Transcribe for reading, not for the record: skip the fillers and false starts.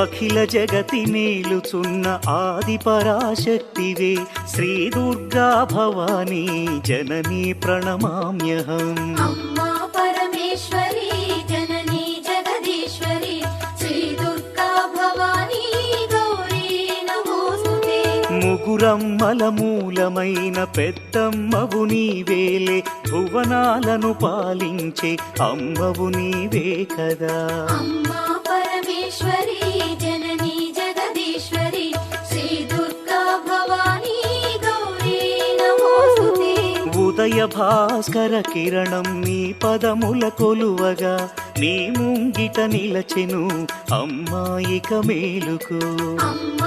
అఖిల జగతి నేలుచున్న ఆది పరాశక్తివే శ్రీ దుర్గా భవానీ జననీ ప్రణమామ్యహం. అమ్మా పరమేశ్వరి జననీ జగదీశ్వరి శ్రీ దుర్గా భవానీ గౌరీ నమోస్తుతే. ముగురమ్మల మూలమైన పెద్దమ్మవు నీవేలే, భువనాలను పాలించే అమ్మవు నీవే కదా. అమ్మా పరమేశ్వరి జననీ జగదీశ్వరి శ్రీ దుర్గా భవానీ గౌరీ నమోస్తుతే. ఉదయ భాస్కర కిరణం నీ పదముల కొలువగా, నీ ముంగిట నిలచెను అమ్మాయిక మేలుకు. అమ్మా